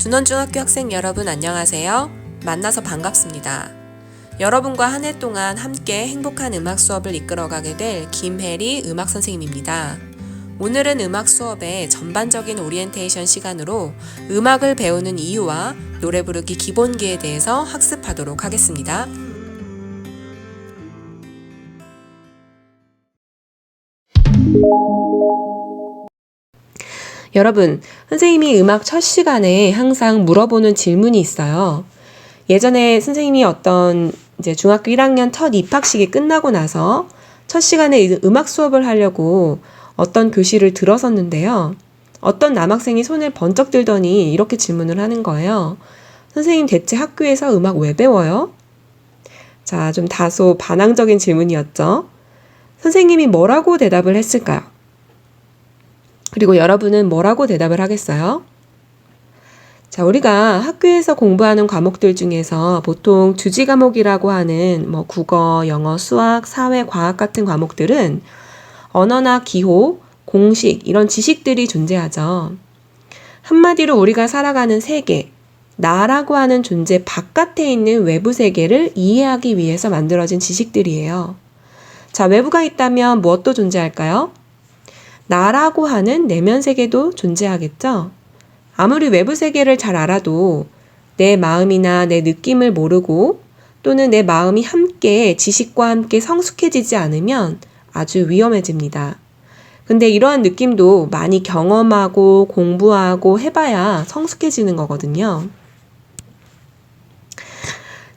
둔원중학교 학생 여러분 안녕하세요. 만나서 반갑습니다. 여러분과 한 해 동안 함께 행복한 음악 수업을 이끌어가게 될 김혜리 음악 선생님입니다. 오늘은 음악 수업의 전반적인 오리엔테이션 시간으로 음악을 배우는 이유와 노래 부르기 기본기에 대해서 학습하도록 하겠습니다. 여러분, 선생님이 음악 첫 시간에 항상 물어보는 질문이 있어요. 예전에 선생님이 어떤 이제 중학교 1학년 첫 입학식이 끝나고 나서 첫 시간에 음악 수업을 하려고 어떤 교실을 들어섰는데요. 어떤 남학생이 손을 번쩍 들더니 이렇게 질문을 하는 거예요. 선생님, 대체 학교에서 음악 왜 배워요? 자, 좀 다소 반항적인 질문이었죠. 선생님이 뭐라고 대답을 했을까요? 그리고 여러분은 뭐라고 대답을 하겠어요? 자, 우리가 학교에서 공부하는 과목들 중에서 보통 주지 과목이라고 하는 국어, 영어, 수학, 사회, 과학 같은 과목들은 언어나 기호, 공식 이런 지식들이 존재하죠. 한마디로 우리가 살아가는 세계, 나라고 하는 존재 바깥에 있는 외부 세계를 이해하기 위해서 만들어진 지식들이에요. 자, 외부가 있다면 무엇도 존재할까요? 나라고 하는 내면 세계도 존재하겠죠? 아무리 외부 세계를 잘 알아도 내 마음이나 내 느낌을 모르고 또는 내 마음이 함께 지식과 함께 성숙해지지 않으면 아주 위험해집니다. 근데 이러한 느낌도 많이 경험하고 공부하고 해봐야 성숙해지는 거거든요.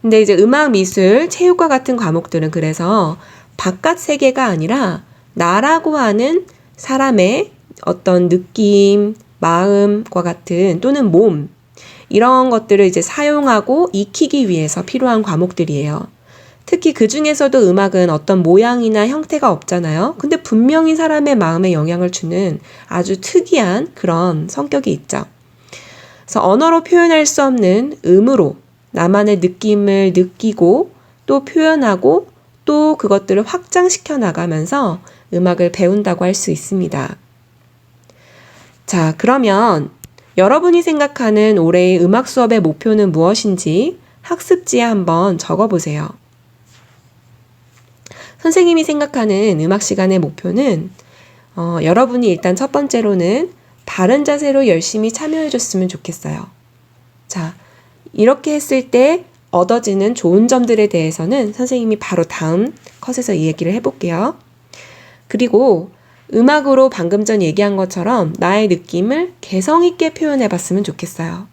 근데 이제 음악, 미술, 체육과 같은 과목들은 그래서 바깥 세계가 아니라 나라고 하는 사람의 어떤 느낌, 마음과 같은 또는 몸 이런 것들을 이제 사용하고 익히기 위해서 필요한 과목들이에요. 특히 그 중에서도 음악은 어떤 모양이나 형태가 없잖아요. 근데 분명히 사람의 마음에 영향을 주는 아주 특이한 그런 성격이 있죠. 그래서 언어로 표현할 수 없는 음으로 나만의 느낌을 느끼고 또 표현하고 또 그것들을 확장시켜 나가면서 음악을 배운다고 할 수 있습니다. 자, 그러면 여러분이 생각하는 올해의 음악 수업의 목표는 무엇인지 학습지에 한번 적어보세요. 선생님이 생각하는 음악 시간의 목표는 여러분이 일단 첫 번째로는 바른 자세로 열심히 참여해줬으면 좋겠어요. 자, 이렇게 했을 때 얻어지는 좋은 점들에 대해서는 선생님이 바로 다음 컷에서 이 얘기를 해볼게요. 그리고 음악으로 방금 전 얘기한 것처럼 나의 느낌을 개성 있게 표현해봤으면 좋겠어요.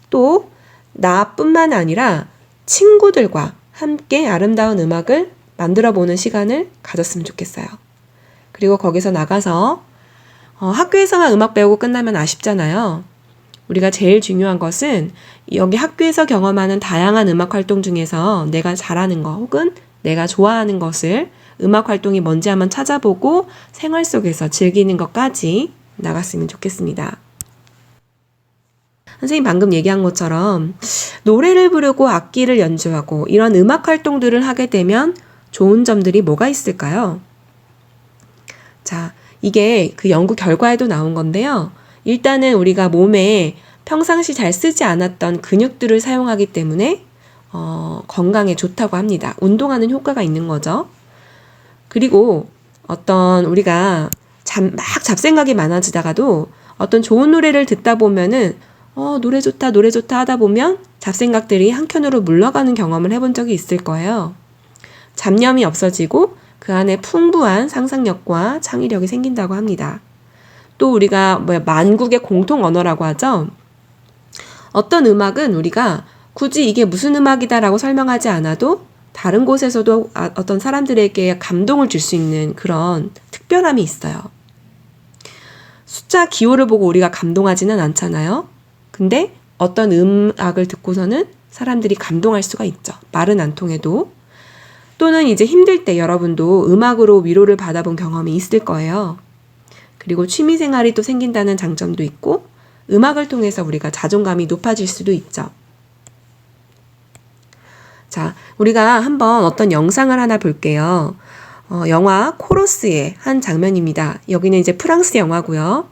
또 나뿐만 아니라 친구들과 함께 아름다운 음악을 만들어보는 시간을 가졌으면 좋겠어요. 그리고 거기서 나가서 학교에서만 음악 배우고 끝나면 아쉽잖아요. 우리가 제일 중요한 것은 여기 학교에서 경험하는 다양한 음악 활동 중에서 내가 잘하는 거 혹은 내가 좋아하는 것을 음악 활동이 뭔지 한번 찾아보고 생활 속에서 즐기는 것까지 나갔으면 좋겠습니다. 선생님 방금 얘기한 것처럼 노래를 부르고 악기를 연주하고 이런 음악 활동들을 하게 되면 좋은 점들이 뭐가 있을까요? 자, 이게 그 연구 결과에도 나온 건데요. 일단은 우리가 몸에 평상시 잘 쓰지 않았던 근육들을 사용하기 때문에 건강에 좋다고 합니다. 운동하는 효과가 있는 거죠. 그리고 어떤 우리가 막 잡생각이 많아지다가도 어떤 좋은 노래를 듣다 보면은 노래 좋다 노래 좋다 하다 보면 잡생각들이 한켠으로 물러가는 경험을 해본 적이 있을 거예요. 잡념이 없어지고 그 안에 풍부한 상상력과 창의력이 생긴다고 합니다. 또 우리가 만국의 공통 언어라고 하죠. 어떤 음악은 우리가 굳이 이게 무슨 음악이다라고 설명하지 않아도 다른 곳에서도 어떤 사람들에게 감동을 줄 수 있는 그런 특별함이 있어요. 숫자 기호를 보고 우리가 감동하지는 않잖아요. 근데 어떤 음악을 듣고서는 사람들이 감동할 수가 있죠. 말은 안 통해도. 또는 이제 힘들 때 여러분도 음악으로 위로를 받아본 경험이 있을 거예요. 그리고 취미생활이 또 생긴다는 장점도 있고 음악을 통해서 우리가 자존감이 높아질 수도 있죠. 자, 우리가 한번 어떤 영상을 하나 볼게요. 영화 코러스의 한 장면입니다. 여기는 이제 프랑스 영화고요.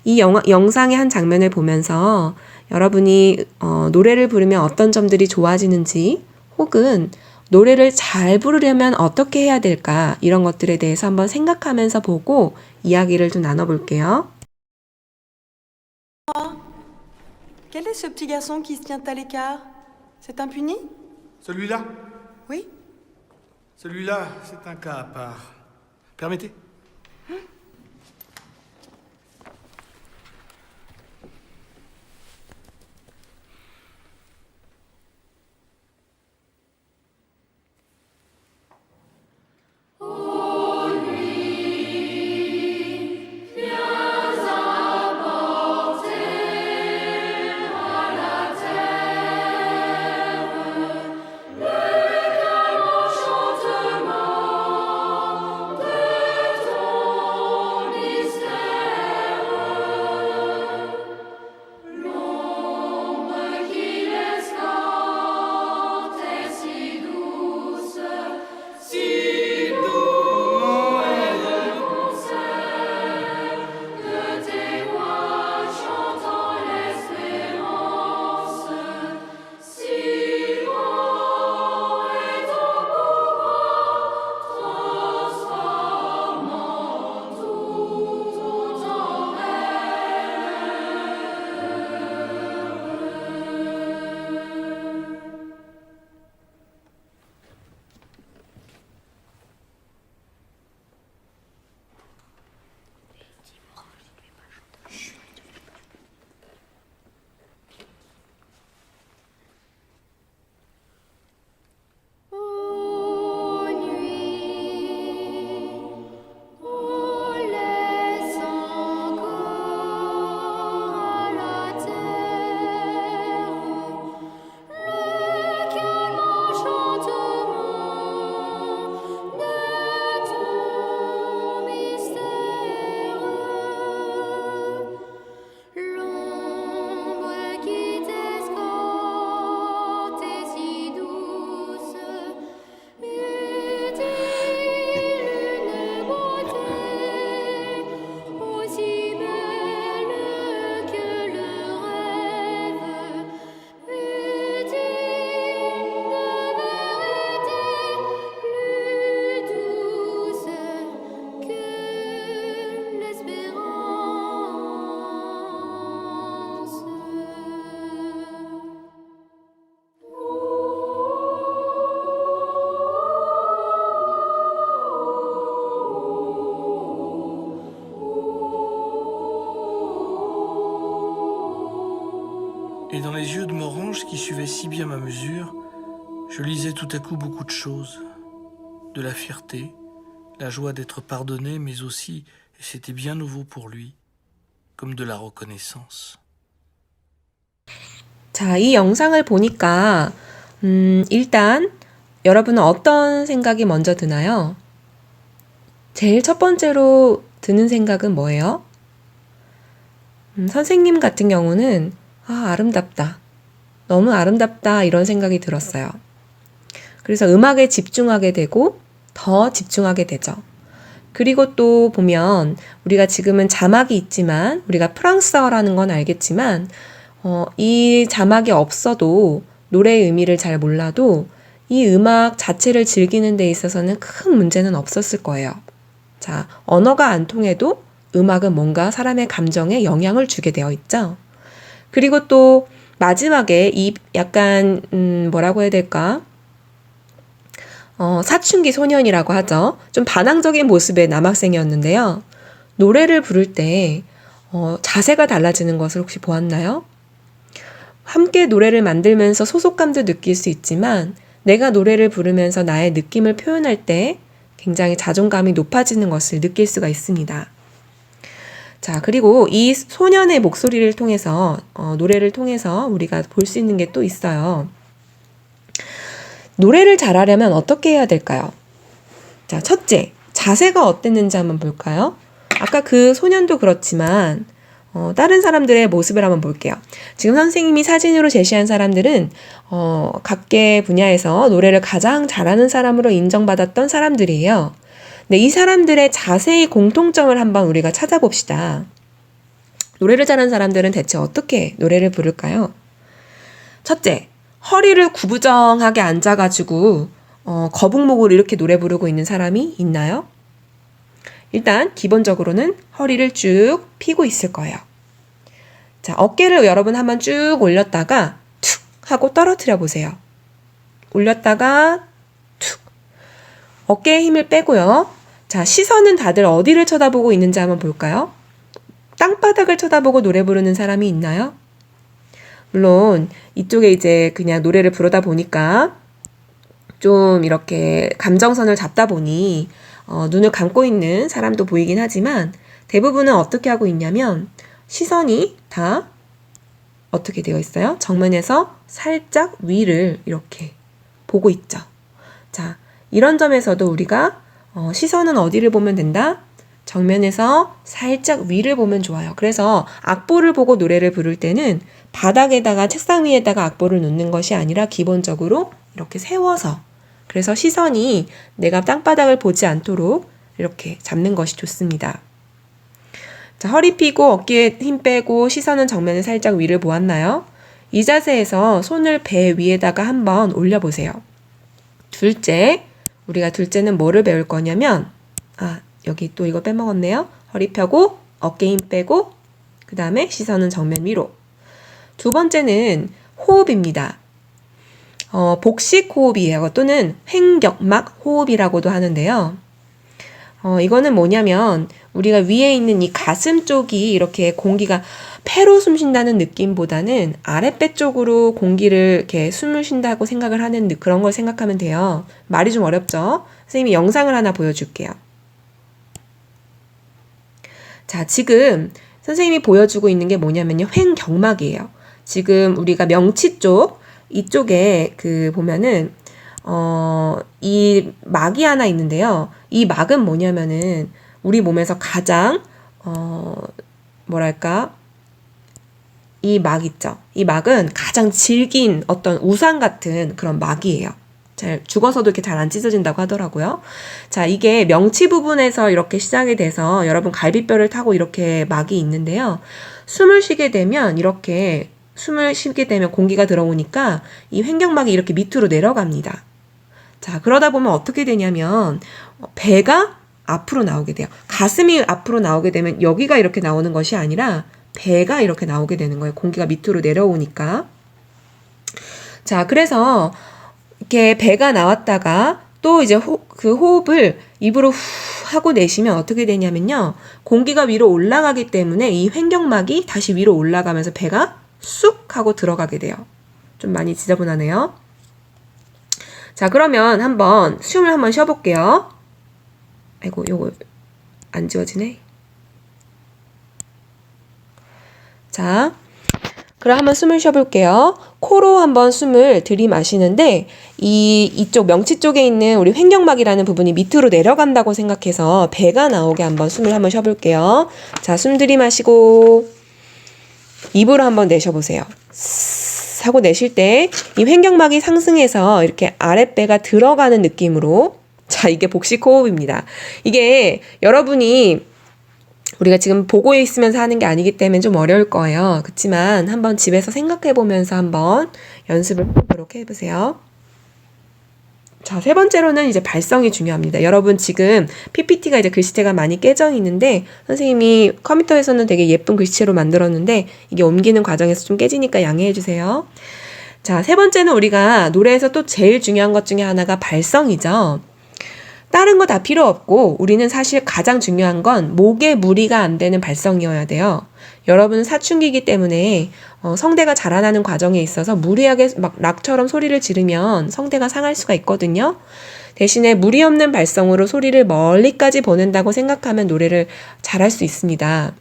이 영상의 한 장면을 보면서 여러분이 노래를 부르면 어떤 점들이 좋아지는지 혹은 노래를 잘 부르려면 어떻게 해야 될까 이런 것들에 대해서 한번 생각하면서 보고 이야기를 좀 나눠볼게요. Quel est ce petit garçon qui se tient à l'écart? C'est un puni? Celui-là? Oui? Celui-là, c'est un cas à part. Permettez? Et dans les yeux de Morange, qui suivait si bien ma mesure, je lisais tout à coup beaucoup de choses. De la fierté, la joie d'être pardonné, mais aussi, et c'était bien nouveau pour lui, comme de la reconnaissance. 자, 이 영상을 보니까 일단 여러분은 어떤 생각이 먼저 드나요? 제일 첫 번째로 드는 생각은 뭐예요? 선생님 같은 경우는 아름답다. 너무 아름답다 이런 생각이 들었어요. 그래서 음악에 집중하게 되고 더 집중하게 되죠. 그리고 또 보면 우리가 지금은 자막이 있지만 우리가 프랑스어라는 건 알겠지만 이 자막이 없어도 노래의 의미를 잘 몰라도 이 음악 자체를 즐기는 데 있어서는 큰 문제는 없었을 거예요. 자, 언어가 안 통해도 음악은 뭔가 사람의 감정에 영향을 주게 되어 있죠. 그리고 또 마지막에 이 약간 뭐라고 해야 될까? 사춘기 소년이라고 하죠. 좀 반항적인 모습의 남학생이었는데요. 노래를 부를 때 자세가 달라지는 것을 혹시 보았나요? 함께 노래를 만들면서 소속감도 느낄 수 있지만 내가 노래를 부르면서 나의 느낌을 표현할 때 굉장히 자존감이 높아지는 것을 느낄 수가 있습니다. 자, 그리고 이 소년의 목소리를 통해서 노래를 통해서 우리가 볼 수 있는 게 또 있어요. 노래를 잘하려면 어떻게 해야 될까요? 자, 첫째, 자세가 어땠는지 한번 볼까요? 아까 그 소년도 그렇지만 다른 사람들의 모습을 한번 볼게요. 지금 선생님이 사진으로 제시한 사람들은 각계 분야에서 노래를 가장 잘하는 사람으로 인정받았던 사람들이에요. 네, 이 사람들의 자세의 공통점을 한번 우리가 찾아봅시다. 노래를 잘하는 사람들은 대체 어떻게 노래를 부를까요? 첫째, 허리를 구부정하게 앉아가지고 거북목으로 이렇게 노래 부르고 있는 사람이 있나요? 일단 기본적으로는 허리를 쭉 펴고 있을 거예요. 자, 어깨를 여러분 한번 쭉 올렸다가 툭 하고 떨어뜨려 보세요. 올렸다가 툭. 어깨에 힘을 빼고요. 자, 시선은 다들 어디를 쳐다보고 있는지 한번 볼까요? 땅바닥을 쳐다보고 노래 부르는 사람이 있나요? 물론 이쪽에 이제 그냥 노래를 부르다 보니까 좀 이렇게 감정선을 잡다 보니 눈을 감고 있는 사람도 보이긴 하지만 대부분은 어떻게 하고 있냐면 시선이 다 어떻게 되어 있어요? 정면에서 살짝 위를 이렇게 보고 있죠. 자, 이런 점에서도 우리가 시선은 어디를 보면 된다? 정면에서 살짝 위를 보면 좋아요. 그래서 악보를 보고 노래를 부를 때는 바닥에다가 책상 위에다가 악보를 놓는 것이 아니라 기본적으로 이렇게 세워서, 그래서 시선이 내가 땅바닥을 보지 않도록 이렇게 잡는 것이 좋습니다. 자, 허리 펴고 어깨에 힘 빼고 시선은 정면에 살짝 위를 보았나요? 이 자세에서 손을 배 위에다가 한번 올려보세요. 둘째, 우리가 둘째는 뭐를 배울 거냐면, 여기 또 이거 빼먹었네요. 허리 펴고 어깨 힘 빼고 그 다음에 시선은 정면 위로. 두 번째는 호흡입니다. 복식 호흡이에요. 또는 횡격막 호흡이라고도 하는데요. 이거는 뭐냐면 우리가 위에 있는 이 가슴 쪽이 이렇게 공기가 폐로 숨 쉰다는 느낌보다는 아랫배 쪽으로 공기를 이렇게 숨을 쉰다고 생각을 하는 그런 걸 생각하면 돼요. 말이 좀 어렵죠? 선생님이 영상을 하나 보여줄게요. 자, 지금 선생님이 보여주고 있는 게 뭐냐면요. 횡격막이에요. 지금 우리가 명치 쪽, 이쪽에 보면은, 이 막이 하나 있는데요. 이 막은 뭐냐면은 우리 몸에서 가장, 이 막 있죠. 이 막은 가장 질긴 어떤 우산 같은 그런 막이에요. 죽어서도 이렇게 잘 안 찢어진다고 하더라고요. 자, 이게 명치 부분에서 이렇게 시작이 돼서 여러분 갈비뼈를 타고 이렇게 막이 있는데요. 숨을 쉬게 되면 공기가 들어오니까 이 횡격막이 이렇게 밑으로 내려갑니다. 자, 그러다 보면 어떻게 되냐면 배가 앞으로 나오게 돼요. 가슴이 앞으로 나오게 되면 여기가 이렇게 나오는 것이 아니라 배가 이렇게 나오게 되는 거예요. 공기가 밑으로 내려오니까. 자, 그래서 이렇게 배가 나왔다가 또 이제 그 호흡을 입으로 후 하고 내쉬면 어떻게 되냐면요. 공기가 위로 올라가기 때문에 이 횡격막이 다시 위로 올라가면서 배가 쑥 하고 들어가게 돼요. 좀 많이 지저분하네요. 자, 그러면 한번 숨을 한번 쉬어볼게요. 아이고, 요거 안 지워지네. 자, 그럼 한번 숨을 쉬어볼게요. 코로 한번 숨을 들이마시는데 이쪽 명치 쪽에 있는 우리 횡격막이라는 부분이 밑으로 내려간다고 생각해서 배가 나오게 한번 숨을 한번 쉬어볼게요. 자, 숨 들이마시고 입으로 한번 내쉬어보세요. 스스 하고 내쉴 때 이 횡격막이 상승해서 이렇게 아랫배가 들어가는 느낌으로. 자, 이게 복식 호흡입니다. 이게 여러분이 우리가 지금 보고 있으면서 하는 게 아니기 때문에 좀 어려울 거예요. 그렇지만 한번 집에서 생각해 보면서 한번 연습을 해보도록 해보세요. 자, 세 번째로는 이제 발성이 중요합니다. 여러분 지금 PPT가 이제 글씨체가 많이 깨져 있는데 선생님이 컴퓨터에서는 되게 예쁜 글씨체로 만들었는데 이게 옮기는 과정에서 좀 깨지니까 양해해 주세요. 자, 세 번째는 우리가 노래에서 또 제일 중요한 것 중에 하나가 발성이죠. 다른 거 다 필요 없고 우리는 사실 가장 중요한 건 목에 무리가 안 되는 발성이어야 돼요. 여러분은 사춘기이기 때문에 성대가 자라나는 과정에 있어서 무리하게 막 락처럼 소리를 지르면 성대가 상할 수가 있거든요. 대신에 무리 없는 발성으로 소리를 멀리까지 보낸다고 생각하면 노래를 잘할 수 있습니다.